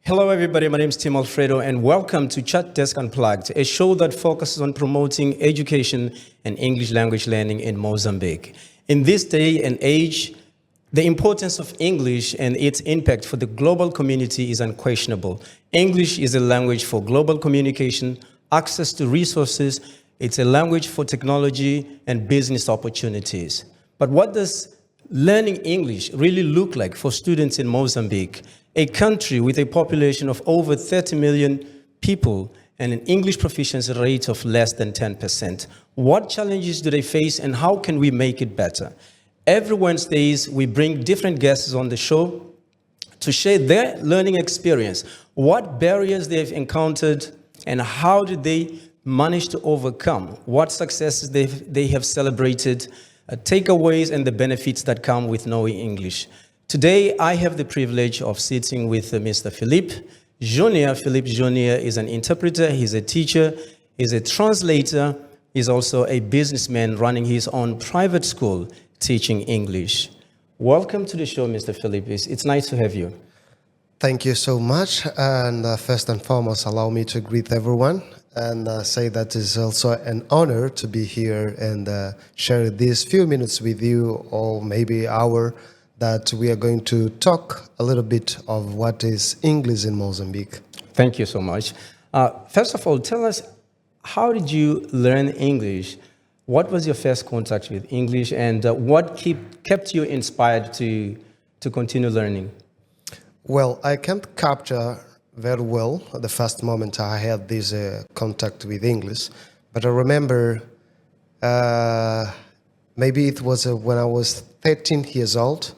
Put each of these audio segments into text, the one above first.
Hello, everybody. My name is Tim Alfredo, and welcome to Chat Desk Unplugged, a show that focuses on promoting education and English language learning in Mozambique. In this day and age, the importance of English and its impact for the global community is unquestionable. English is a language for global communication, access to resources. It's a language for technology and business opportunities. But what does learning English really look like for students in Mozambique, a country with a population of over 30 million people and an English proficiency rate of less than 10%? What challenges do they face, and how can we make it better? Every Wednesdays, we bring different guests on the show to share their learning experience, what barriers they've encountered, and how did they manage to overcome, what successes they have celebrated, takeaways, and the benefits that come with knowing English. Today, I have the privilege of sitting with Mr. Felipe Jr. Felipe Jr. is an interpreter, he's a teacher, he's a translator, he's also a businessman running his own private school teaching English. Welcome to the show, Mr. Felipe. It's nice to have you. Thank you so much. And first and foremost, allow me to greet everyone and say that it's also an honor to be here and share these few minutes with you, or maybe hour, that we are going to talk a little bit of what is English in Mozambique. Thank you so much. First of all, tell us, how did you learn English? What was your first contact with English, and what kept you inspired to continue learning? Well, I can't capture very well the first moment I had this contact with English, but I remember maybe it was when I was 13 years old.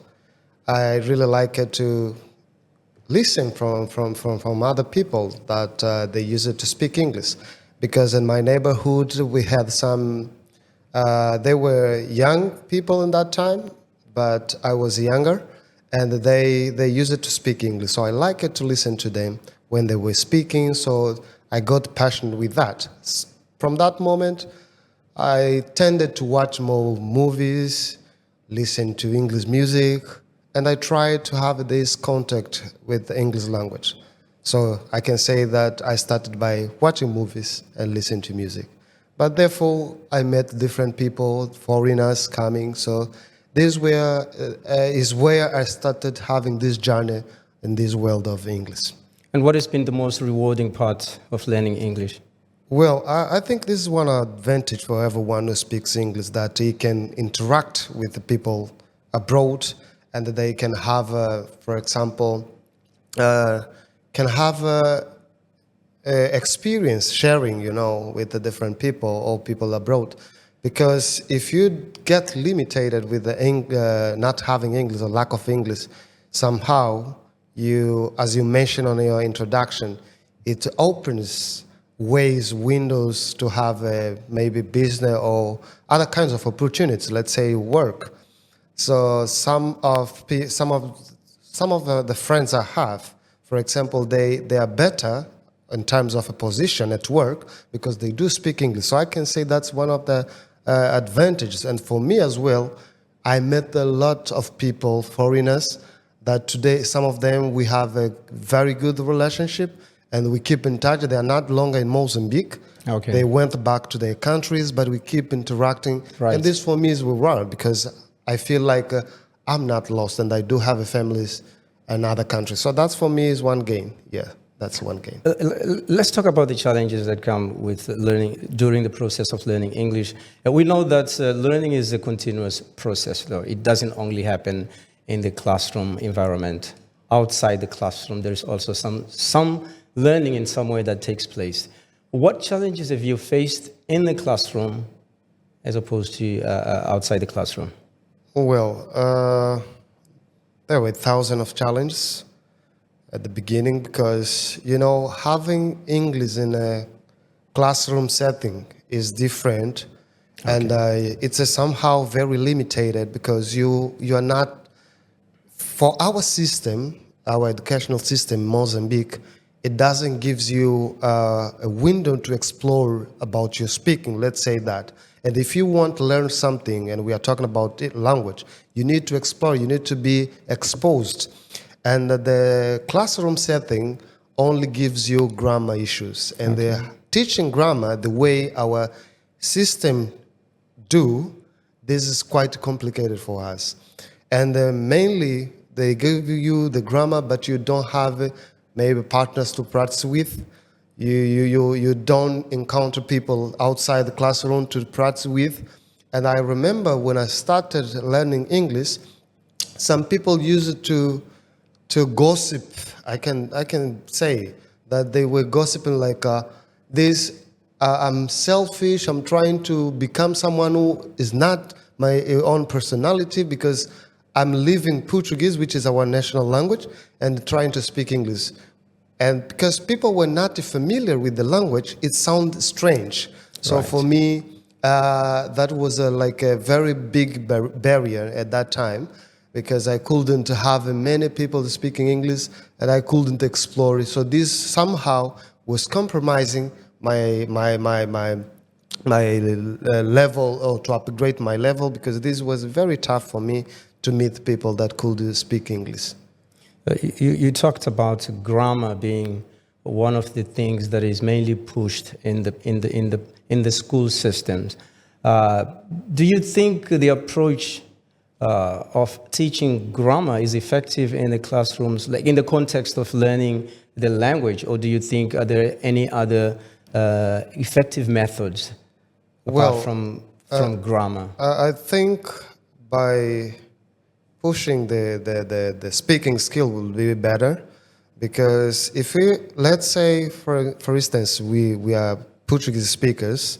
I really liked to listen from other people that they used to speak English, because in my neighborhood we had some, they were young people in that time, but I was younger, and they used to speak English. So I liked to listen to them when they were speaking, so I got passionate with that. From that moment, I tended to watch more movies, listen to English music, and I tried to have this contact with the English language. So I can say that I started by watching movies and listening to music. But therefore, I met different people, foreigners coming. So this is where I started having this journey in this world of English. And what has been the most rewarding part of learning English? Well, I think this is one advantage for everyone who speaks English, that he can interact with the people abroad, and they can have, for example, can have experience sharing, with the different people or people abroad. Because if you get limited with the not having English or lack of English, somehow you, as you mentioned on your introduction, it opens ways, windows to have maybe business or other kinds of opportunities. Let's say work. So some of the friends I have, for example, they are better in terms of a position at work because they do speak English. So I can say that's one of the advantages. And for me as well, I met a lot of people, foreigners, that today, some of them, we have a very good relationship and we keep in touch. They are not longer in Mozambique. Okay. They went back to their countries, but we keep interacting. Right. And this for me is reward because I feel like I'm not lost and I do have a families in other countries. So that's for me is one gain. Yeah, that's one gain. Let's talk about the challenges that come with learning during the process of learning English. We know that learning is a continuous process, though. It doesn't only happen in the classroom environment. Outside the classroom, there's also some learning in some way that takes place. What challenges have you faced in the classroom as opposed to outside the classroom? Well, there were thousands of challenges at the beginning because, having English in a classroom setting is different And it's somehow very limited because you are not, for our system, our educational system in Mozambique, it doesn't gives you a window to explore about your speaking, let's say that. And if you want to learn something, and we are talking about language, you need to explore, you need to be exposed. And the classroom setting only gives you grammar issues. And the teaching grammar, the way our system do, this is quite complicated for us. And mainly, they give you the grammar, but you don't have maybe partners to practice with. You don't encounter people outside the classroom to practice with. And I remember when I started learning English, some people used to gossip. I can say that they were gossiping like this. I'm selfish. I'm trying to become someone who is not my own personality because I'm leaving Portuguese, which is our national language, and trying to speak English. And because people were not familiar with the language, it sounded strange. So for me, that was like a very big barrier at that time, because I couldn't have many people speaking English, and I couldn't explore it. So this somehow was compromising my level, or to upgrade my level, because this was very tough for me to meet people that could speak English. You talked about grammar being one of the things that is mainly pushed in the school systems. Do you think the approach of teaching grammar is effective in the classrooms, like in the context of learning the language, or do you think are there any other effective methods apart from grammar? I think by pushing the speaking skill will be better, because if we, let's say for instance, we are Portuguese speakers,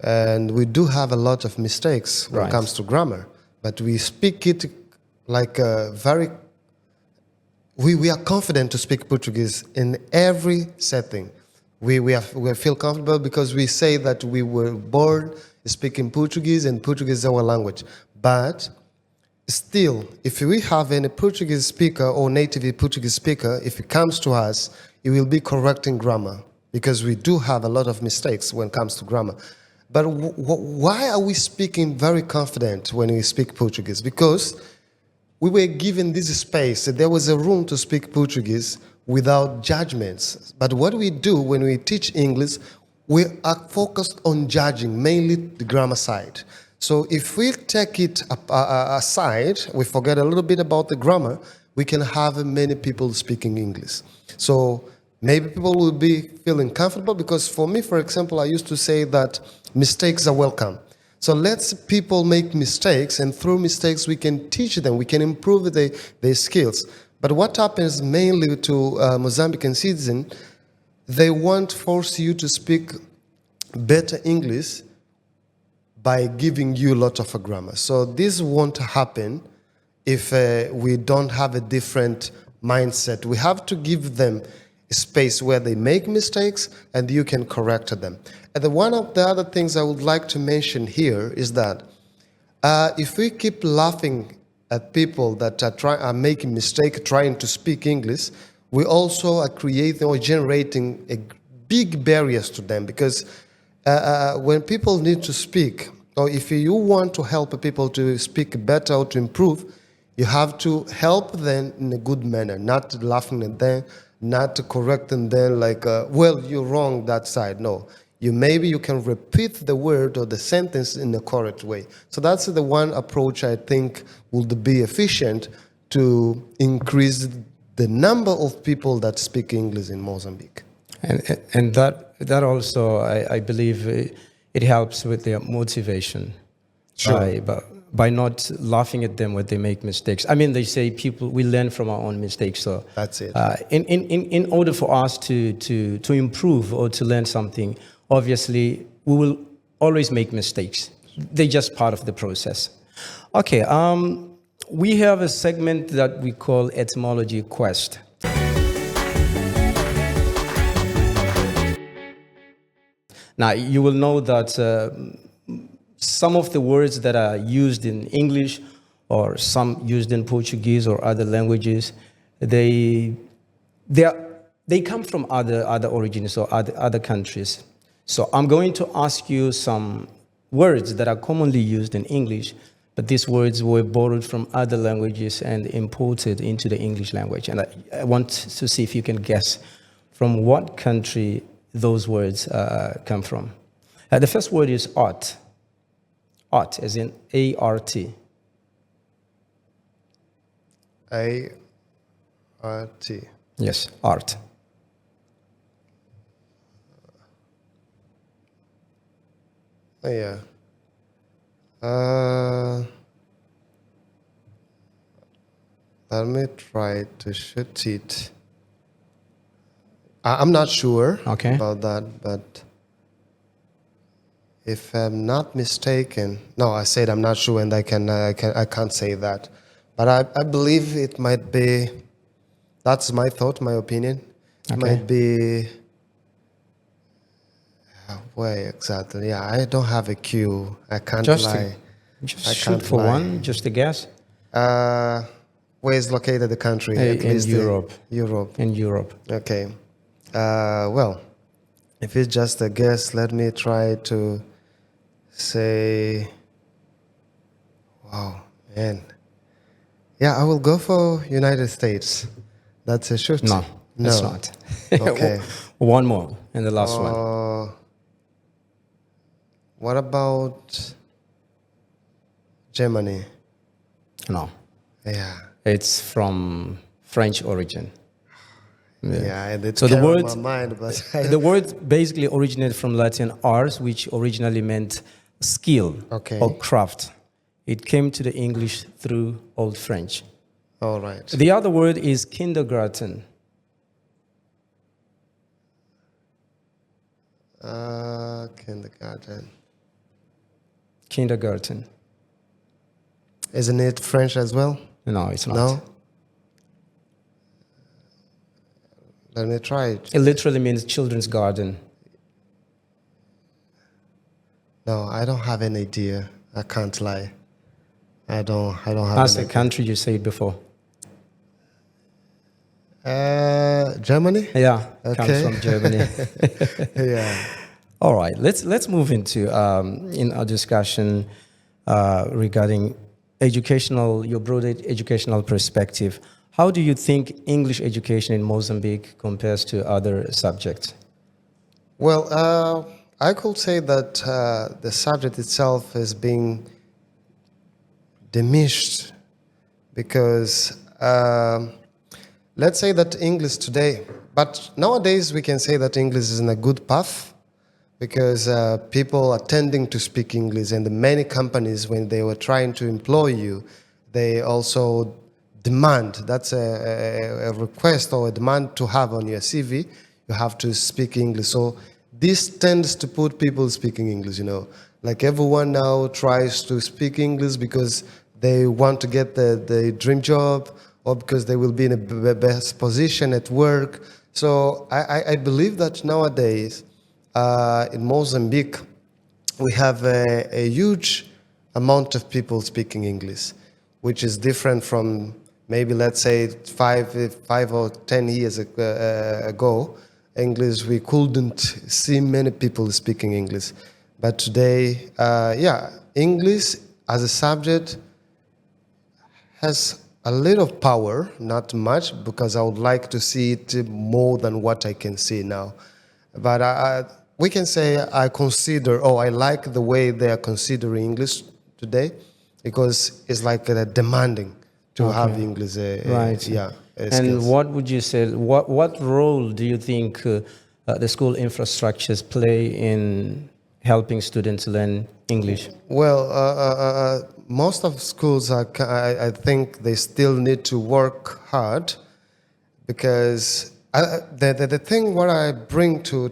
and we do have a lot of mistakes when it comes to grammar, but we speak it like a very, we are confident to speak Portuguese in every setting. We feel comfortable because we say that we were born speaking Portuguese, and Portuguese is our language. But still, if we have any Portuguese speaker or native Portuguese speaker, if it comes to us, it will be correcting grammar, because we do have a lot of mistakes when it comes to grammar. But why are we speaking very confident when we speak Portuguese? Because we were given this space. There was a room to speak Portuguese without judgments. But what we do when we teach English, we are focused on judging, mainly the grammar side. So if we take it aside, we forget a little bit about the grammar, we can have many people speaking English. So maybe people will be feeling comfortable, because for me, for example, I used to say that mistakes are welcome. So let's people make mistakes, and through mistakes we can teach them, we can improve their skills. But what happens mainly to Mozambican citizens, they won't force you to speak better English by giving you a lot of grammar. So this won't happen if we don't have a different mindset. We have to give them a space where they make mistakes and you can correct them. And one of the other things I would like to mention here is that if we keep laughing at people that are making mistakes, trying to speak English, we also are creating or generating a big barriers to them, because when people need to speak, or if you want to help people to speak better or to improve, you have to help them in a good manner, not laughing at them, not correcting them like, well, you're wrong that side. No, maybe you can repeat the word or the sentence in the correct way. So that's the one approach I think would be efficient to increase the number of people that speak English in Mozambique. And that also, I believe, it helps with their motivation. Sure. By not laughing at them when they make mistakes. I mean, they say we learn from our own mistakes. So that's it. In order for us to improve or to learn something, obviously we will always make mistakes. They're just part of the process. Okay. We have a segment that we call Etymology Quest. Now, you will know that some of the words that are used in English or some used in Portuguese or other languages, they come from other origins or other countries. So I'm going to ask you some words that are commonly used in English, but these words were borrowed from other languages and imported into the English language. And I want to see if you can guess from what country those words come from. The first word is art. Art, as in A-R-T. A-R-T. Yes, art. Oh, yeah. Let me try to shoot it. I'm not sure about that, but if I'm not mistaken, no, I said I'm not sure, and I can't say that, but I believe it might be. That's my thought, my opinion. It might be. Where exactly? Yeah, I don't have a clue. I can't lie. Just shoot for one, just a guess. Where is located the country? At least Europe. Europe. In Europe. Okay. Well, if it's just a guess, let me try to say. Wow, man. Yeah, I will go for United States. That's a shoot. No, that's not. Okay. One more, and the last one. What about Germany? No. Yeah. It's from French origin. Yeah, and it's so the word, my mind, but the word basically originated from Latin ars, which originally meant skill or craft. It came to the English through Old French. All right. The other word is kindergarten. Kindergarten. Kindergarten. Isn't it French as well? No, it's not. No? Let me try it. It literally means children's garden. No, I don't have any idea. I can't lie. I don't have That's the country you said before. Germany? Yeah, comes from Germany. Yeah. All right, let's move into in our discussion regarding your broader educational perspective. How do you think English education in Mozambique compares to other subjects? Well, I could say that the subject itself is being diminished because let's say that English today, but nowadays we can say that English is in a good path because people are tending to speak English, and the many companies, when they were trying to employ you, they also demand, that's a request or a demand to have on your CV, you have to speak English. So this tends to put people speaking English, like everyone now tries to speak English because they want to get the dream job or because they will be in a best position at work. So I believe that nowadays in Mozambique, we have a huge amount of people speaking English, which is different from maybe, let's say, 5 or 10 years ago. English, we couldn't see many people speaking English. But today, English as a subject has a little power, not much, because I would like to see it more than what I can see now. But we can say I like the way they are considering English today, because it's like demanding to have English. Right. Yeah. And skills. what would you say? What role do you think the school infrastructures play in helping students learn English? Well, most of schools I think they still need to work hard, because the thing what I bring to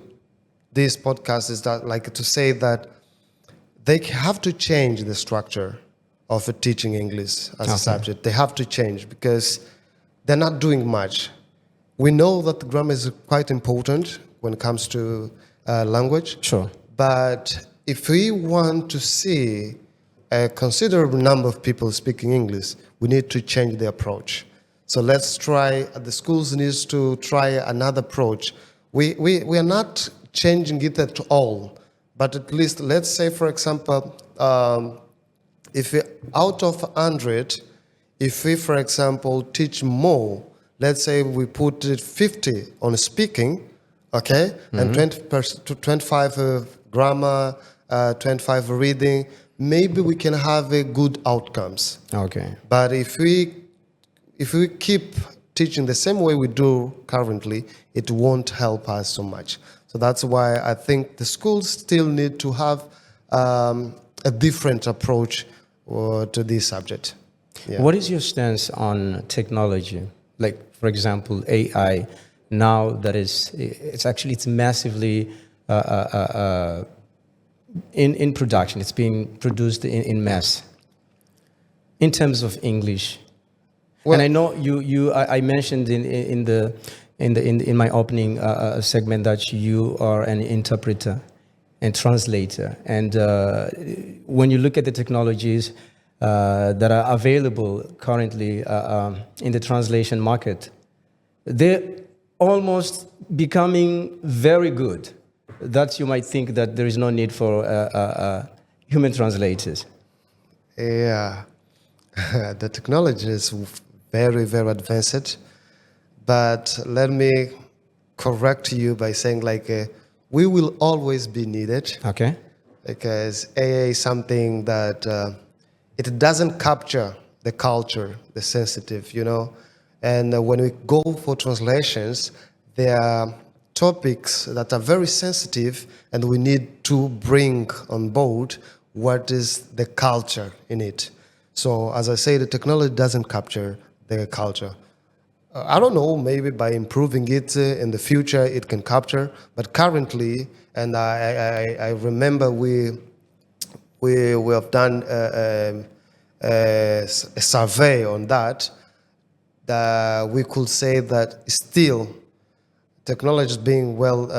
this podcast is that, like, to say that they have to change the structure of teaching English as a subject. They have to change because they're not doing much. We know that grammar is quite important when it comes to language. Sure. But if we want to see a considerable number of people speaking English, we need to change the approach. So let's try, the schools needs to try another approach. We are not changing it at all, but at least let's say, for example, if we, out of 100, if we, for example, teach more, let's say we put 50 on speaking, okay, and 25 grammar, 25 reading, maybe we can have a good outcomes. Okay. But if we keep teaching the same way we do currently, it won't help us so much. So that's why I think the schools still need to have a different approach to this subject. Yeah. What is your stance on technology? Like, for example, AI. Now that it's massively in production. It's being produced in mass. In terms of English, well, and I know I mentioned in my opening segment that you are an interpreter and translator, and when you look at the technologies that are available currently in the translation market, they're almost becoming very good. That you might think that there is no need for human translators. Yeah, the technology is very, very advanced. But let me correct you by saying, like, we will always be needed. Okay. Because AI is something that it doesn't capture the culture, the sensitive, you know. And when we go for translations, there are topics that are very sensitive, and we need to bring on board what is the culture in it. So, as I say, the technology doesn't capture the culture. I don't know, maybe by improving it in the future, it can capture. But currently, and I remember we have done a survey on that, that we could say that still technology is being well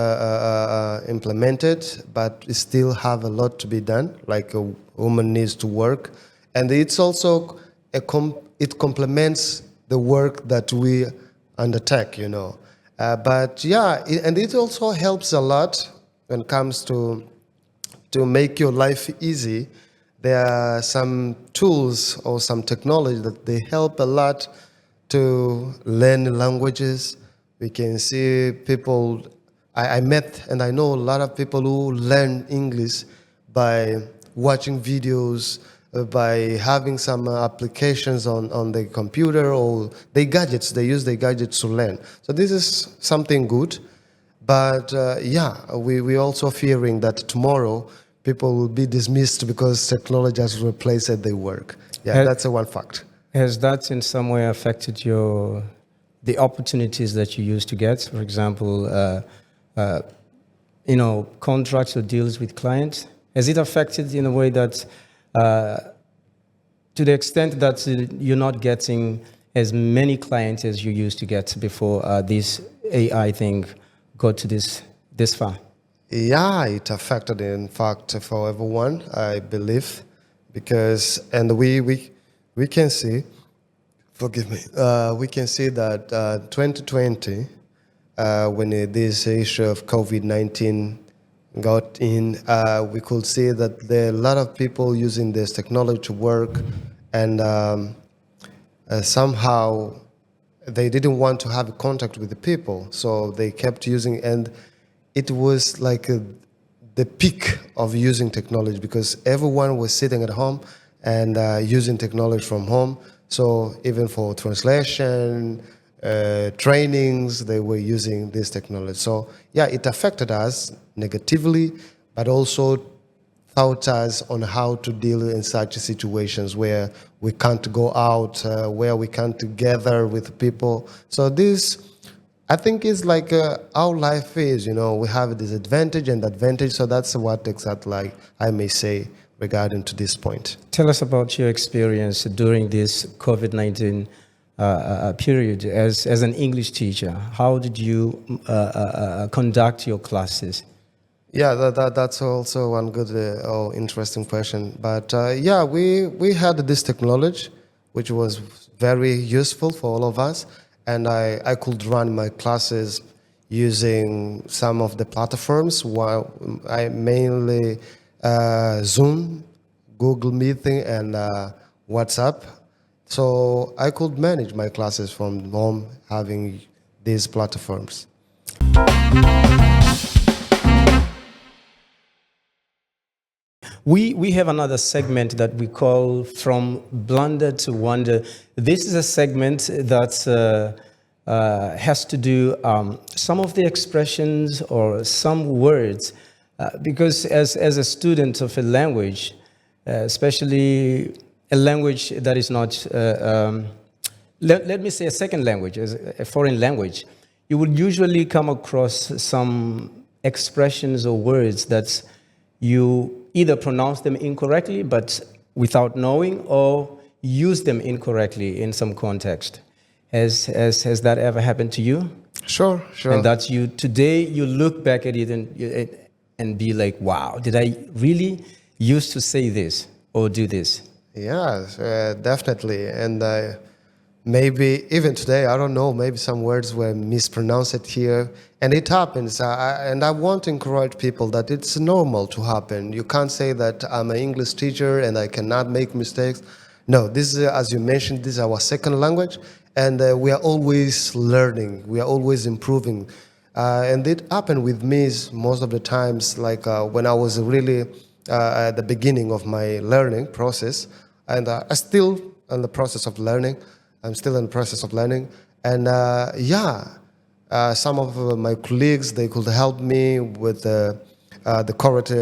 implemented, but it still have a lot to be done. Like a woman needs to work, and it's also it complements the work that we undertake, you know. But yeah, and it also helps a lot when it comes to make your life easy. There are some tools or some technology that they help a lot to learn languages. We can see people, I met and I know a lot of people who learn English by watching videos, by having some applications on the computer or the gadgets. They use the gadgets to learn. So this is something good. But yeah, we're also fearing that tomorrow people will be dismissed because technology has replaced their work. Yeah, that's one fact. Has that in some way affected the opportunities that you used to get? For example, contracts or deals with clients? Has it affected in a way that, to the extent that you're not getting as many clients as you used to get before this AI thing got to this far? Yeah, it affected, in fact, for everyone, I believe, because, and we can see, forgive me, we can see that 2020, when this issue of COVID-19 got in, we could see that there are a lot of people using this technology to work, and somehow they didn't want to have contact with the people, so they kept using, and it was like the peak of using technology because everyone was sitting at home and using technology from home. So even for translation, trainings, they were using this technology. So yeah, it affected us negatively, but also taught us on how to deal in such situations where we can't go out, where we can't gather with people. So this, I think, is like our life is, you know, we have a disadvantage and advantage. So that's what exactly I may say regarding to this point. Tell us about your experience during this COVID-19 period as an English teacher. How did you conduct your classes? Yeah, that's also one good, interesting question. But yeah, we had this technology, which was very useful for all of us, and I could run my classes using some of the platforms. While I mainly Zoom, Google Meeting, and WhatsApp. So I could manage my classes from home having these platforms. We have another segment that we call From Blunder to Wonder. This is a segment that has to do some of the expressions or some words, because as a student of a language, especially a language that is not, let me say a second language, as a foreign language, you would usually come across some expressions or words that you either pronounce them incorrectly, but without knowing, or use them incorrectly in some context. Has that ever happened to you? Sure, sure. And that you today you look back at it and be like, wow, did I really used to say this or do this? Yeah, definitely. And maybe even today, I don't know, maybe some words were mispronounced here. And it happens. And I want to encourage people that it's normal to happen. You can't say that I'm an English teacher and I cannot make mistakes. No, this is, as you mentioned, this is our second language. And we are always learning. We are always improving. And it happened with me most of the times, like when I was really at the beginning of my learning process. And I still in the process of learning. I'm still in the process of learning. And some of my colleagues, they could help me with the correct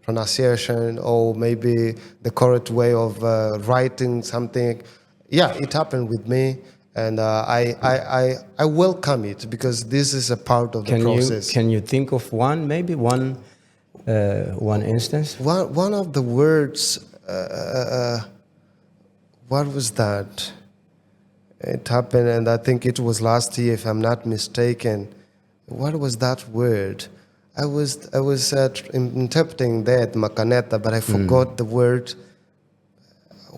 pronunciation or maybe the correct way of writing something. Yeah, it happened with me. And I welcome it because this is a part of the process. Can you think of one, maybe one instance? One of the words, what was that? It happened, and I think it was last year, if I'm not mistaken. What was that word? I was interpreting that macaneta, but I forgot the word.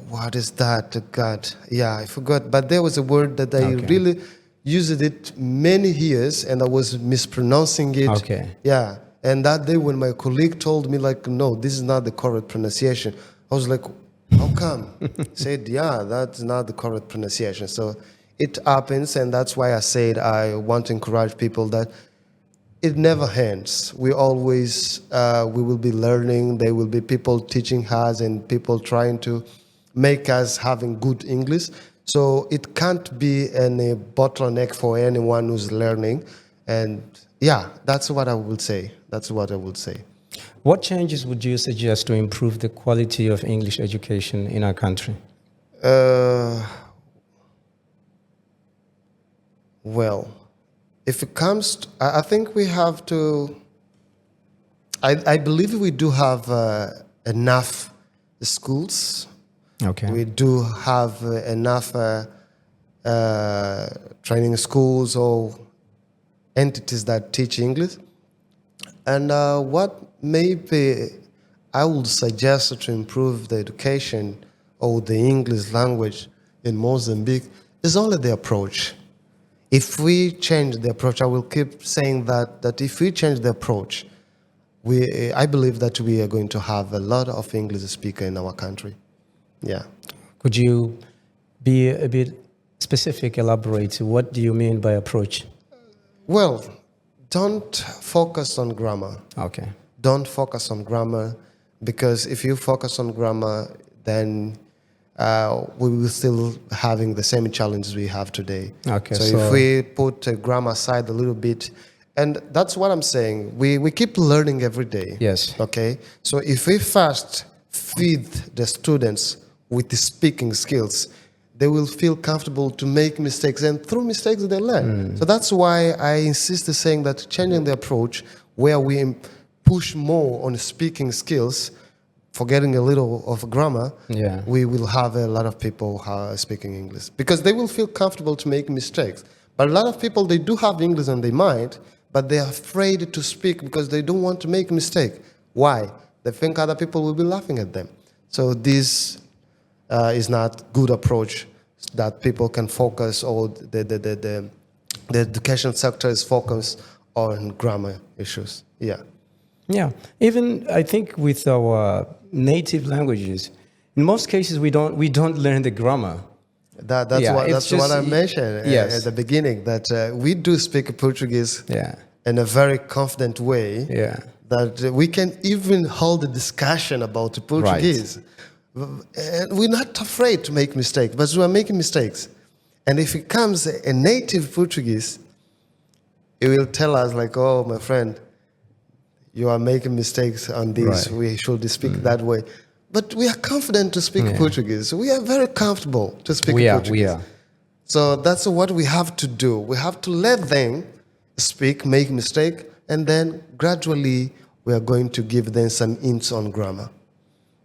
What is that? God, yeah, I forgot. But there was a word that I really used it many years, and I was mispronouncing it. Okay. Yeah, and that day when my colleague told me, like, no, this is not the correct pronunciation, I was like, how come? Said, yeah, that's not the correct pronunciation. So it happens, and that's why I said I want to encourage people that it never ends. We always, we will be learning. There will be people teaching us and people trying to make us having good English. So it can't be any bottleneck for anyone who's learning. And yeah, that's what I would say. That's what I would say. What changes would you suggest to improve the quality of English education in our country? Well, if it comes to, I think we have to, I believe we do have enough schools. Okay. We do have enough training schools or entities that teach English. And what maybe I would suggest to improve the education or the English language in Mozambique is only the approach. If we change the approach, I will keep saying that if we change the approach, I believe that we are going to have a lot of English speakers in our country. Yeah. Could you be a bit specific, elaborate? What do you mean by approach? Well, don't focus on grammar. Okay. Don't focus on grammar, because if you focus on grammar, then we will still having the same challenges we have today. Okay. So if we put grammar aside a little bit, and that's what I'm saying, we keep learning every day. Yes. Okay. So if we first feed the students with the speaking skills, they will feel comfortable to make mistakes, and through mistakes they learn. So that's why I insist in saying that changing the approach where we push more on speaking skills, forgetting a little of grammar, we will have a lot of people speaking English because they will feel comfortable to make mistakes. But a lot of people, they do have English in their mind, but they are afraid to speak because they don't want to make a mistake. Why? They think other people will be laughing at them. So this is not good approach that people can focus, or the education sector is focused on grammar issues. Yeah. Yeah, even I think with our native languages, in most cases we don't learn the grammar. That's Yeah, what it's that's what just- I mentioned yes. at the beginning, that we do speak Portuguese Yeah, in a very confident way. yeah, That we can even hold a discussion about Portuguese. And we're not afraid to make mistakes, but we are making mistakes. And if it comes a native Portuguese, it will tell us like, oh, my friend, you are making mistakes on this. Right. We should speak that way. But we are confident to speak Yeah. Portuguese. We are very comfortable to speak we are, Portuguese. we are. So that's what we have to do. We have to let them speak, make mistake, and then gradually we are going to give them some hints on grammar.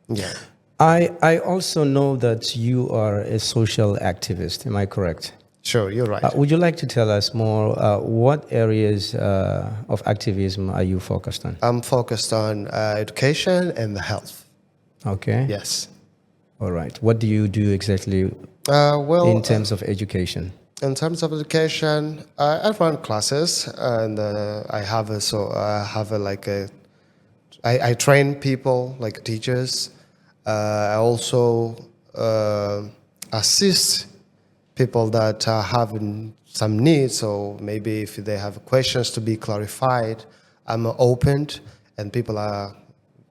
Yeah. I also know that you are a social activist. Am I correct? Sure, you're right. Would you like to tell us more? What areas of activism are you focused on? I'm focused on education and health. Okay. Yes. All right. What do you do exactly Well, in terms of education? in terms of education, I run classes, and I have I train people like teachers. I also assist people that are having some needs, or maybe if they have questions to be clarified, I'm open, and people are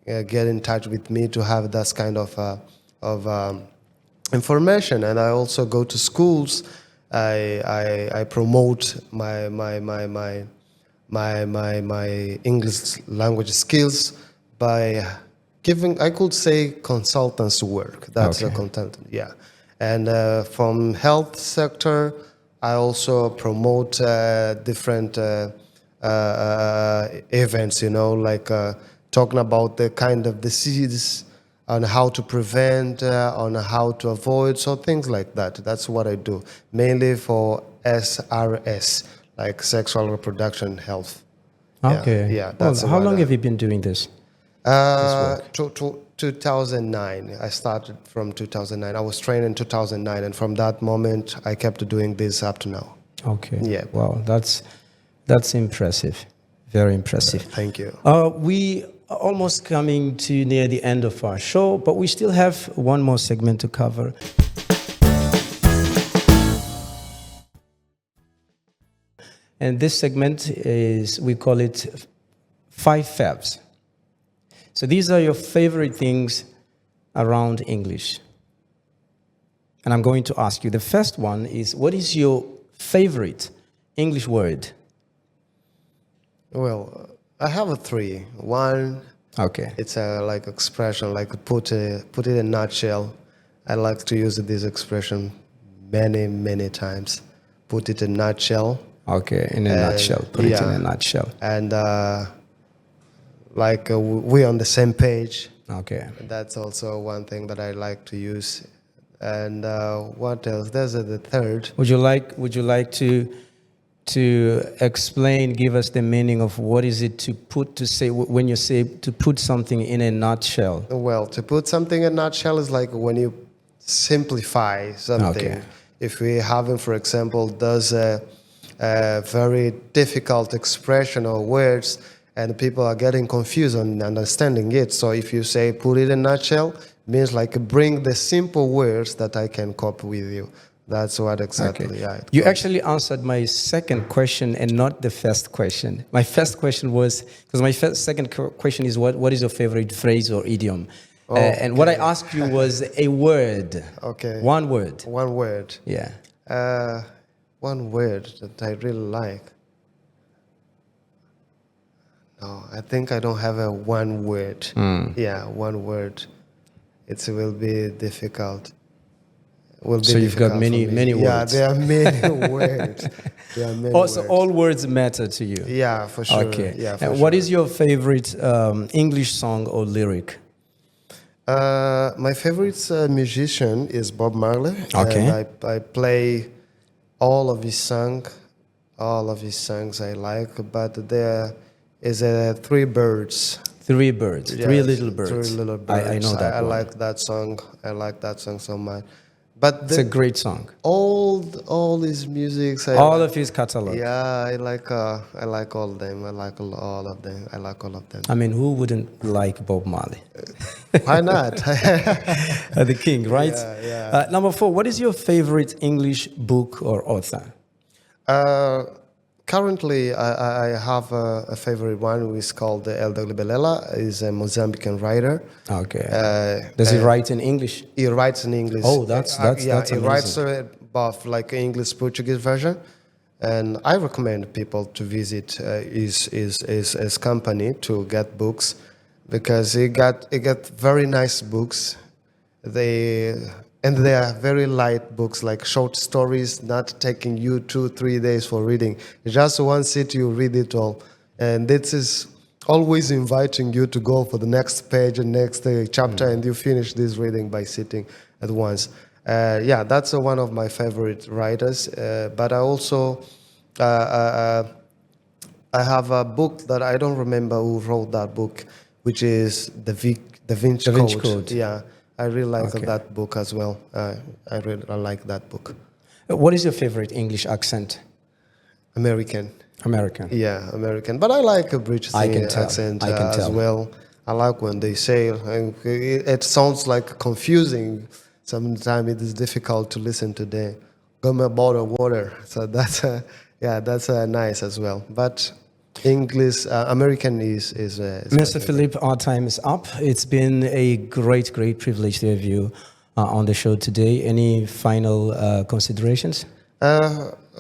get in touch with me to have that kind of information. And I also go to schools. I promote my English language skills by giving, I could say, consultants work. That's a Okay. consultant, yeah. And from health sector, I also promote different events, like talking about the kind of disease, on how to prevent, on how to avoid, so things like that. That's what I do, mainly for SRS, like sexual reproduction health. Yeah, Okay. yeah, Well, that's how what long I- have you been doing this? work? 2009. I started from 2009. I was trained in 2009, and from that moment, I kept doing this up to now. Okay. Yeah. Wow, that's impressive. Very impressive. Thank you. We are almost coming to near the end of our show, but we still have one more segment to cover. And this segment is, we call it 5 Fabs. So these are your favorite things around English. And I'm going to ask you. The first one is, what is your favorite English word? Well, I have a 3. One, Okay. it's a like expression, like put it in a nutshell. I like to use this expression many times. Put it in a nutshell. Okay, in a nutshell. Put it in yeah. a nutshell. And we're on the same page. Okay. That's also one thing that I like to use. And what else? There's the third. Would you like to explain, give us the meaning of what is it to say when you say to put something in a nutshell? Well, to put something in a nutshell is like when you simplify something. Okay. If we have, for example, does a very difficult expression or words, and people are getting confused on understanding it. So if you say put it in a nutshell, means like bring the simple words that I can cope with you. That's what exactly. Okay. Yeah, You actually answered my second question and not the first question. My first question was, because my second question is what is your favorite phrase or idiom? And what I asked you was a word. Okay. One word. One word. Yeah. One word that I really like. No, I think I don't have a one word. Yeah, one word. It will be difficult. So you've got many Yeah, words. there are many words. There are many Also, words. all words matter to you. Yeah, for sure. Okay. Yeah, for And sure. what is your favorite English song or lyric? My favorite musician is Bob Marley. Okay. And I play all of his songs All of his songs I like, but there is Three Birds. Three birds, three Yes, little birds. Three Little Birds. I know that I one. like that song. I like that song so much. But It's a great song. all his music. All of his catalog. Yeah, I like all of them. I like all of them. I like all of them. I mean, who wouldn't like Bob Marley? Why not? The king, right? Yeah. Number 4, what is your favorite English book or author? Currently, I have a favorite one who is called Elder Belela. He's a Mozambican writer. Okay. Does he write in English? He writes in English. Oh, that's he amazing. writes both like English Portuguese version, and I recommend people to visit his company to get books, because he got very nice books. They are very light books, like short stories, not taking you 2-3 days for reading. Just one sit, you read it all, and this is always inviting you to go for the next page and next chapter, and you finish this reading by sitting at once. That's one of my favorite writers. But I also I have a book that I don't remember who wrote that book, which is Da Vinci Code. Yeah, I really like that book as well. I like that book. What is your favorite English accent? American. Yeah, American. But I like a British accent as well. I like when they say, it sounds like confusing. Sometimes it is difficult to listen to them. Give me a bottle of water. So that's nice as well. But English, American is Mr. Felipe, our time is up. It's been a great privilege to have you on the show today. Any final considerations?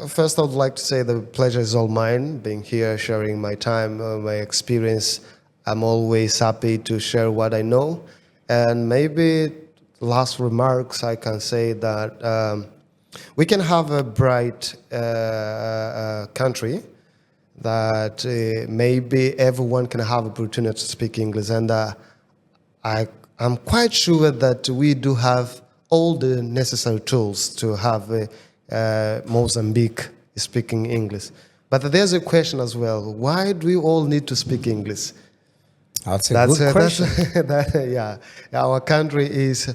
First, I would like to say the pleasure is all mine, being here, sharing my time, my experience. I'm always happy to share what I know. And maybe last remarks, I can say that we can have a bright country that maybe everyone can have opportunity to speak English. And I'm quite sure that we do have all the necessary tools to have Mozambique speaking English. But there's a question as well. Why do we all need to speak English? That's a good question. Our country is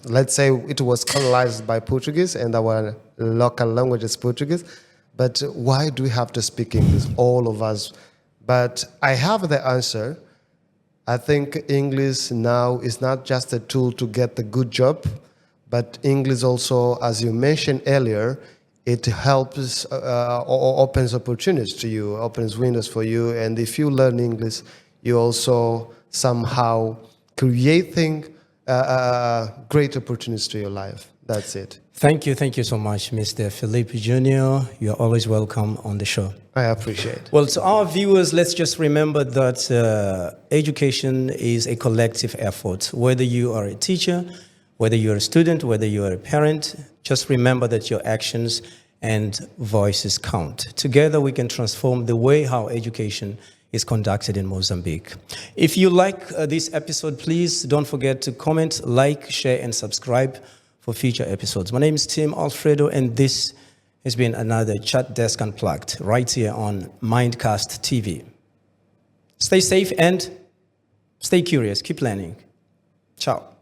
let's say it was colonized by Portuguese, and our local language is Portuguese. But why do we have to speak English, all of us? But I have the answer. I think English now is not just a tool to get the good job, but English also, as you mentioned earlier, it helps or opens opportunities to you, opens windows for you. And if you learn English, you also somehow creating great opportunities to your life. That's it. Thank you so much, Mr. Felipe Jr. You're always welcome on the show. I appreciate it. Well, to our viewers, let's just remember that education is a collective effort. Whether you are a teacher, whether you're a student, whether you're a parent, just remember that your actions and voices count. Together, we can transform the way how education is conducted in Mozambique. If you like this episode, please don't forget to comment, like, share, and subscribe for future episodes. My name is Tim Alfredo, and this has been another Chat Desk Unplugged right here on Mindcast TV. Stay safe and stay curious. Keep learning. Ciao.